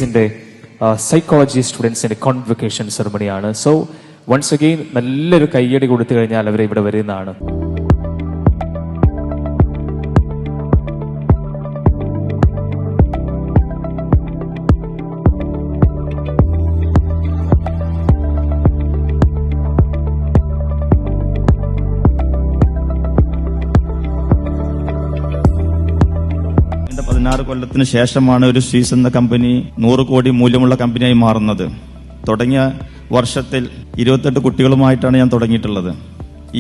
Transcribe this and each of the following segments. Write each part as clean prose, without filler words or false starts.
കോളേജിന്റെ സൈക്കോളജി സ്റ്റുഡൻസിന്റെ കോൺവൊക്കേഷൻ സെറമണിയാണ്. സോ വൺസ് അഗെയിൻ നല്ലൊരു കയ്യടി കൊടുത്തു കഴിഞ്ഞാൽ അവർ ഇവിടെ വരുന്നതാണ്. എന്റെ 16 കൊല്ലത്തിന് ശേഷമാണ് ഒരു സ്വീസ് എന്ന കമ്പനി 100 കോടി മൂല്യമുള്ള കമ്പനിയായി മാറുന്നത്. തുടങ്ങിയ വർഷത്തിൽ 28 കുട്ടികളുമായിട്ടാണ് ഞാൻ തുടങ്ങിയിട്ടുള്ളത്.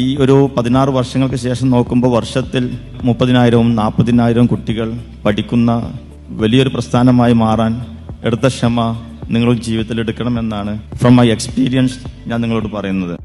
ഈ ഒരു 16 വർഷങ്ങൾക്ക് ശേഷം നോക്കുമ്പോൾ വർഷത്തിൽ 30,000-വും 40,000-വും കുട്ടികൾ പഠിക്കുന്ന വലിയൊരു പ്രസ്ഥാനമായി മാറാൻ എടുത്ത ക്ഷമ നിങ്ങൾ ജീവിതത്തിൽ എടുക്കണമെന്നാണ് ഫ്രം മൈ എക്സ്പീരിയൻസ് ഞാൻ നിങ്ങളോട് പറയുന്നത്.